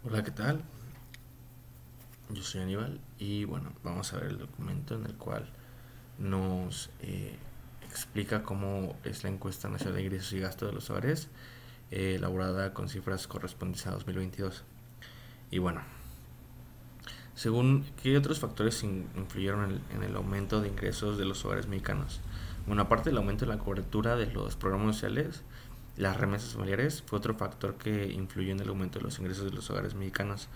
Hola, ¿qué tal? Yo soy Aníbal y bueno, vamos a ver el documento en el cual nos explica cómo es la encuesta nacional de ingresos y gastos de los hogares, elaborada con cifras correspondientes a 2022. Y bueno, según qué otros factores influyeron en el aumento de ingresos de los hogares mexicanos. Bueno, aparte del aumento de la cobertura de los programas sociales, las remesas familiares fue otro factor que influyó en el aumento de los ingresos de los hogares mexicanos.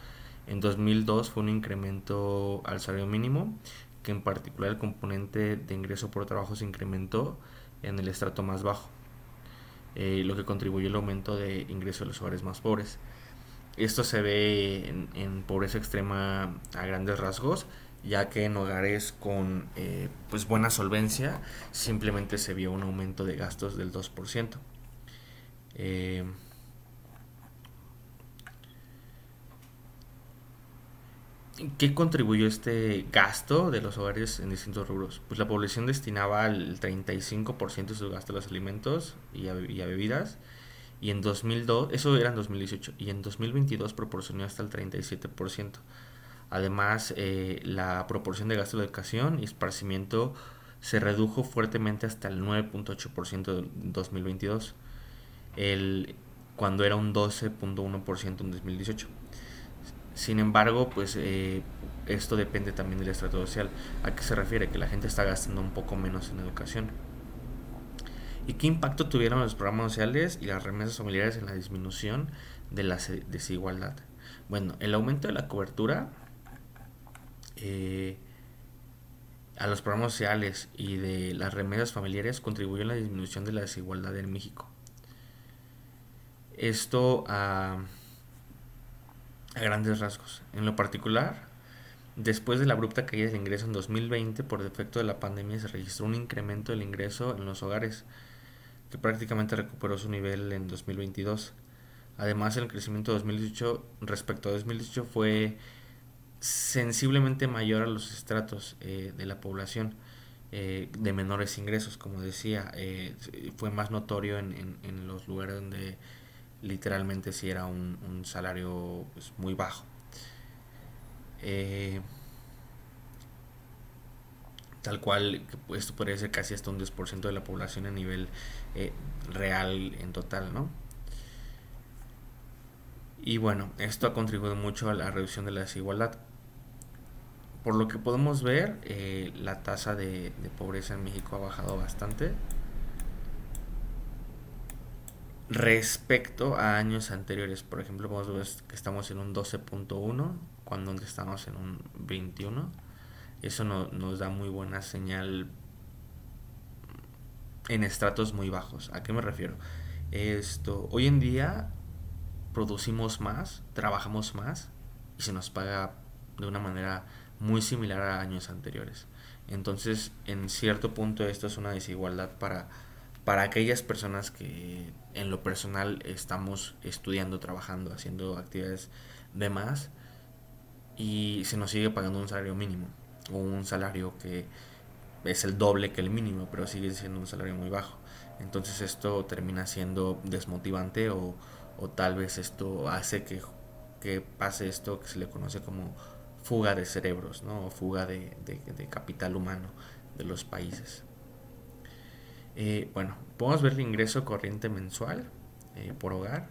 En 2002 fue un incremento al salario mínimo, que en particular el componente de ingreso por trabajo se incrementó en el estrato más bajo, lo que contribuyó al aumento de ingresos de los hogares más pobres. Esto se ve en pobreza extrema a grandes rasgos, ya que en hogares con pues buena solvencia simplemente se vio un aumento de gastos del 2%. Eh, ¿Qué contribuyó este gasto de los hogares en distintos rubros? Pues la población destinaba el 35% de su gasto a los alimentos y a bebidas, y en 2002, eso era en 2018, y en 2022 proporcionó hasta el 37%. Además, la proporción de gasto de educación y esparcimiento se redujo fuertemente hasta el 9.8% en 2022, el, cuando era un 12.1% en 2018. Sin embargo, pues esto depende también del estrato social. ¿A qué se refiere? Que la gente está gastando un poco menos en educación. ¿Y qué impacto tuvieron los programas sociales y las remesas familiares en la disminución de la desigualdad? Bueno, el aumento de la cobertura eh, a los programas sociales y de las remesas familiares contribuyó a la disminución de la desigualdad en México. Esto a grandes rasgos. En lo particular, después de la abrupta caída del ingreso en 2020 por defecto de la pandemia, se registró un incremento del ingreso en los hogares, que prácticamente recuperó su nivel en 2022. Además, el crecimiento de 2018 respecto a 2018 fue sensiblemente mayor a los estratos de la población de menores ingresos, como decía. Fue más notorio en los lugares donde literalmente sí era un salario pues, muy bajo. Eh, Tal cual, esto podría ser casi hasta un 10% de la población a nivel eh, real en total, ¿no? Y bueno, esto ha contribuido mucho a la reducción de la desigualdad. Por lo que podemos ver, la tasa de pobreza en México ha bajado bastante respecto a años anteriores. Por ejemplo, podemos ver que estamos en un 12.1 cuando antes estamos en un 21. Eso nos da muy buena señal en estratos muy bajos. ¿A qué me refiero? Hoy en día producimos más, trabajamos más y se nos paga de una manera muy similar a años anteriores. Entonces, en cierto punto esto es una desigualdad para aquellas personas que en lo personal estamos estudiando, trabajando, haciendo actividades de más y se nos sigue pagando un salario mínimo o un salario que es el doble que el mínimo, pero sigue siendo un salario muy bajo. Entonces esto termina siendo desmotivante o tal vez esto hace que pase esto que se le conoce como fuga de cerebros, ¿no? O fuga de capital humano de los países. Bueno, podemos ver el ingreso corriente mensual por hogar.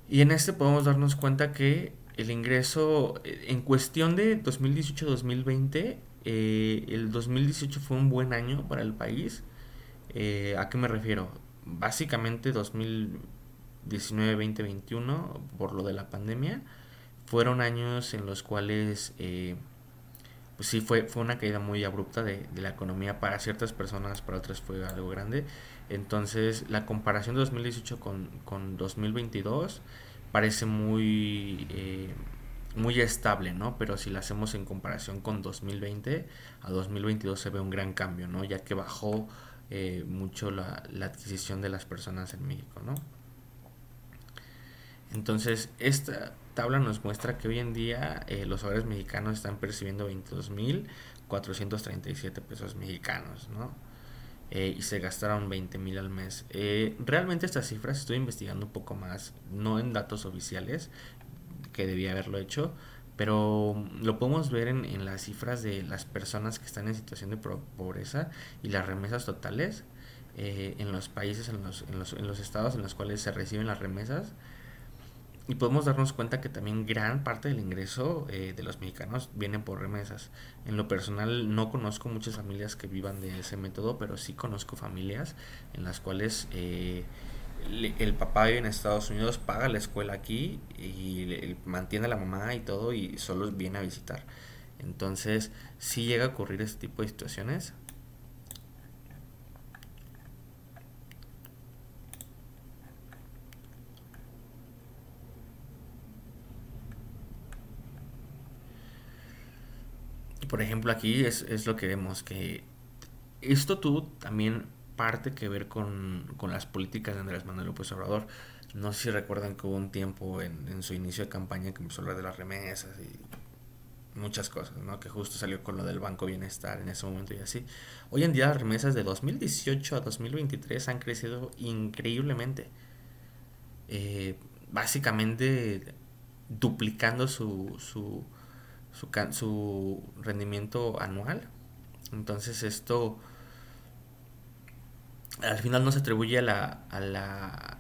Y en este podemos darnos cuenta que el ingreso en cuestión de 2018-2020, el 2018 fue un buen año para el país. ¿A qué me refiero? Básicamente 2019-2021, por lo de la pandemia, fueron años en los cuales pues sí fue una caída muy abrupta de la economía para ciertas personas, para otras fue algo grande. Entonces la comparación de 2018 con 2022 parece muy estable, ¿no? Pero si la hacemos en comparación con 2020 a 2022 se ve un gran cambio, ¿no? Ya que bajó mucho la adquisición de las personas en México, ¿no? Entonces, esta tabla nos muestra que hoy en día los hogares mexicanos están percibiendo 22.437 pesos mexicanos, ¿no? y se gastaron 20,000 al mes. Realmente estas cifras estoy investigando un poco más, no en datos oficiales, que debía haberlo hecho, pero lo podemos ver en las cifras de las personas que están en situación de pobreza y las remesas totales en los países, en los estados en los cuales se reciben las remesas. Y podemos darnos cuenta que también gran parte del ingreso de los mexicanos viene por remesas. En lo personal no conozco muchas familias que vivan de ese método, pero sí conozco familias en las cuales el papá vive en Estados Unidos, paga la escuela aquí y mantiene a la mamá y todo y solo viene a visitar. Entonces, sí llega a ocurrir este tipo de situaciones. Por ejemplo, aquí es lo que vemos, que esto tuvo también parte que ver con las políticas de Andrés Manuel López Obrador. No sé si recuerdan que hubo un tiempo en su inicio de campaña que empezó a hablar de las remesas y muchas cosas, ¿no? Que justo salió con lo del Banco Bienestar en ese momento y así. Hoy en día las remesas de 2018 a 2023 han crecido increíblemente. Eh, Básicamente duplicando su rendimiento anual. Entonces esto al final no se atribuye a la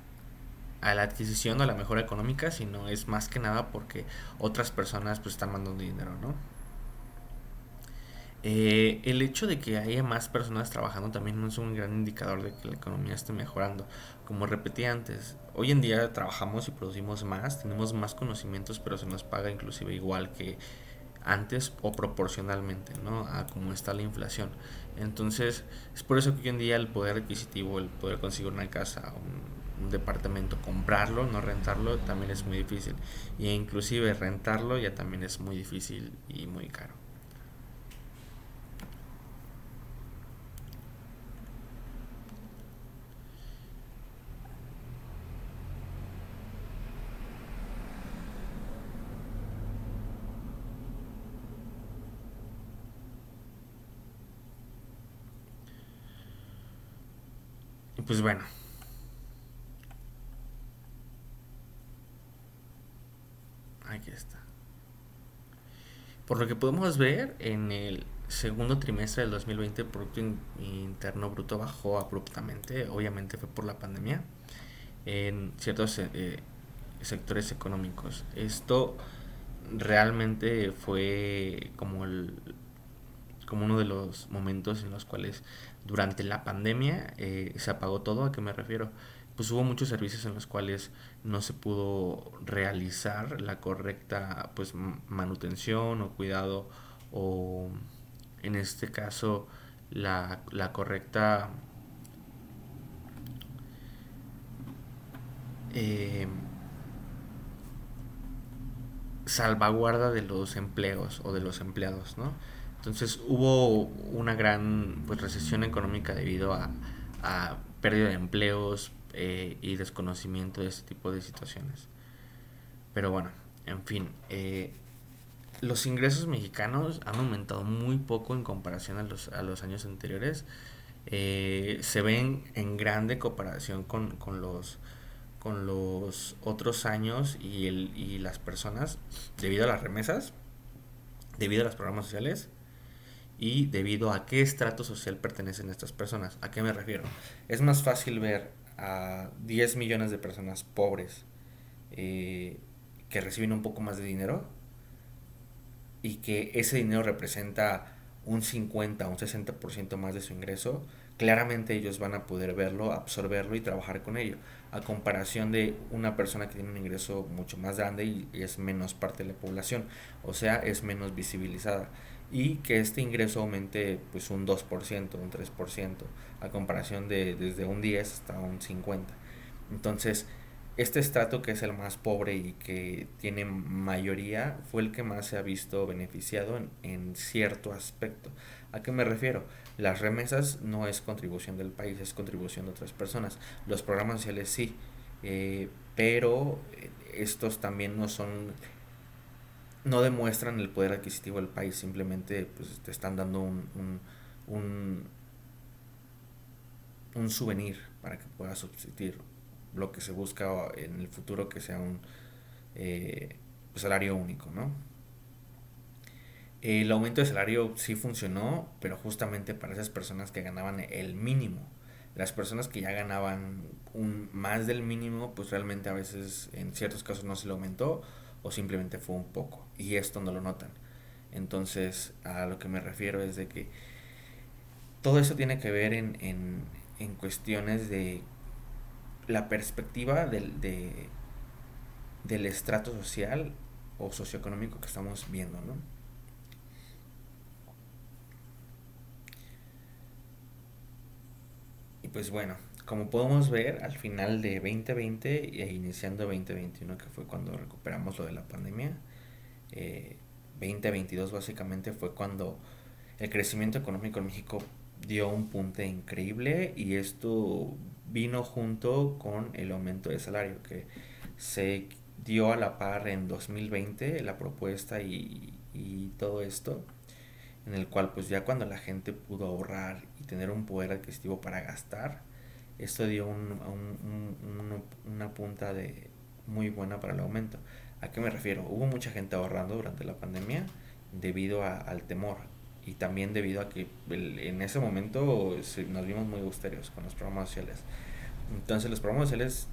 adquisición o a la mejora económica, sino es más que nada porque otras personas pues están mandando dinero, ¿no? El hecho de que haya más personas trabajando también no es un gran indicador de que la economía esté mejorando. Como repetí antes, hoy en día trabajamos y producimos más, tenemos más conocimientos, pero se nos paga inclusive igual que antes o proporcionalmente, ¿no? A cómo está la inflación. Entonces, es por eso que hoy en día el poder adquisitivo, el poder conseguir una casa, un departamento, comprarlo, no rentarlo, también es muy difícil. Y inclusive rentarlo ya también es muy difícil y muy caro. Y pues bueno, aquí está. Por lo que podemos ver, en el segundo trimestre del 2020 el Producto Interno Bruto bajó abruptamente, obviamente fue por la pandemia, en ciertos sectores económicos. Esto realmente fue como uno de los momentos en los cuales durante la pandemia se apagó todo. ¿A qué me refiero? Pues hubo muchos servicios en los cuales no se pudo realizar la correcta pues manutención o cuidado o en este caso la correcta eh, salvaguarda de los empleos o de los empleados, ¿no? Entonces hubo una gran pues, recesión económica debido a pérdida de empleos y desconocimiento de este tipo de situaciones. Pero bueno, en fin, los ingresos mexicanos han aumentado muy poco en comparación a los años anteriores. Se ven en grande comparación con los otros años y las personas debido a las remesas, debido a los programas sociales y debido a qué estrato social pertenecen estas personas. ¿A qué me refiero? Es más fácil ver a 10 millones de personas pobres eh, que reciben un poco más de dinero y que ese dinero representa un 50 o un 60% más de su ingreso, claramente ellos van a poder verlo, absorberlo y trabajar con ello, a comparación de una persona que tiene un ingreso mucho más grande y es menos parte de la población, o sea, es menos visibilizada. Y que este ingreso aumente pues un 2% un 3% a comparación de desde un 10 hasta un 50. Entonces, este estrato que es el más pobre y que tiene mayoría fue el que más se ha visto beneficiado en cierto aspecto. ¿A qué me refiero? Las remesas no es contribución del país, es contribución de otras personas. Los programas sociales sí, pero estos también no son, no demuestran el poder adquisitivo del país, simplemente pues te están dando un un souvenir para que pueda subsistir lo que se busca en el futuro, que sea un salario único, ¿no? El aumento de salario sí funcionó, pero justamente para esas personas que ganaban el mínimo. Las personas que ya ganaban más del mínimo, pues realmente a veces en ciertos casos no se le aumentó o simplemente fue un poco. Y esto no lo notan. Entonces, a lo que me refiero es de que todo eso tiene que ver en cuestiones de la perspectiva del estrato social o socioeconómico que estamos viendo, ¿no? Y pues bueno, como podemos ver, al final de 2020 e iniciando 2021, que fue cuando recuperamos lo de la pandemia, 2022 básicamente fue cuando el crecimiento económico en México dio un punte increíble, y esto vino junto con el aumento de salario que se dio a la par en 2020, la propuesta y todo esto, en el cual pues ya cuando la gente pudo ahorrar y tener un poder adquisitivo para gastar, esto dio una punta de muy buena para el aumento. ¿A qué me refiero? Hubo mucha gente ahorrando durante la pandemia debido al temor, y también debido a que en ese momento nos vimos muy austerios con los programas sociales. Entonces los programas sociales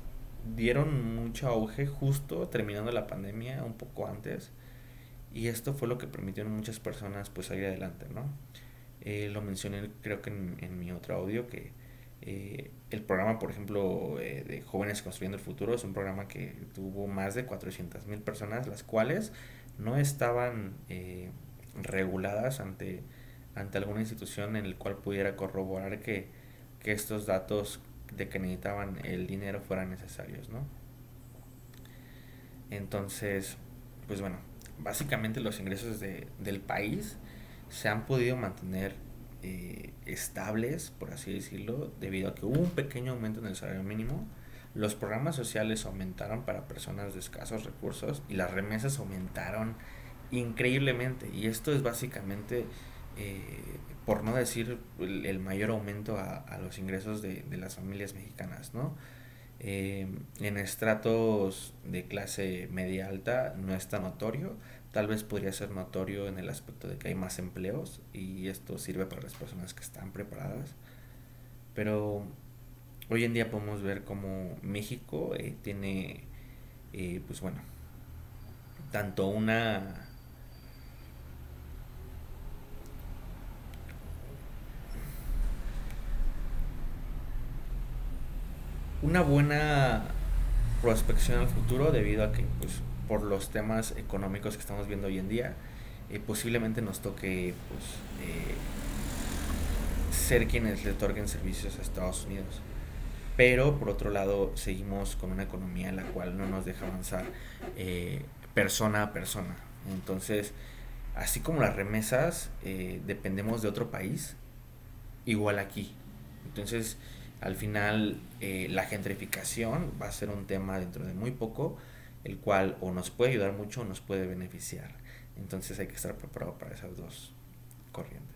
dieron mucho auge justo terminando la pandemia, un poco antes, y esto fue lo que permitió a muchas personas pues salir adelante, ¿no? Lo mencioné creo que en mi otro audio, que el programa, por ejemplo, de Jóvenes Construyendo el Futuro, es un programa que tuvo más de 400,000 personas, las cuales no estaban reguladas ante alguna institución en el cual pudiera corroborar que estos datos de que necesitaban el dinero fueran necesarios, ¿no? Entonces, pues bueno, básicamente los ingresos del país se han podido mantener estables, por así decirlo, debido a que hubo un pequeño aumento en el salario mínimo. Los programas sociales aumentaron para personas de escasos recursos y las remesas aumentaron increíblemente. Y esto es básicamente, eh, por no decir el mayor aumento a los ingresos de las familias mexicanas, ¿no? En estratos de clase media alta no es tan notorio. Tal vez podría ser notorio en el aspecto de que hay más empleos y esto sirve para las personas que están preparadas. Pero hoy en día podemos ver cómo México tiene, pues bueno, tanto una buena prospección al futuro, debido a que pues por los temas económicos que estamos viendo hoy en día, posiblemente nos toque pues ser quienes le otorguen servicios a Estados Unidos. Pero por otro lado seguimos con una economía en la cual no nos deja avanzar eh, persona a persona. Entonces, así como las remesas dependemos de otro país, igual aquí. Entonces, al final, la gentrificación va a ser un tema dentro de muy poco, el cual o nos puede ayudar mucho o nos puede beneficiar. Entonces hay que estar preparado para esas dos corrientes.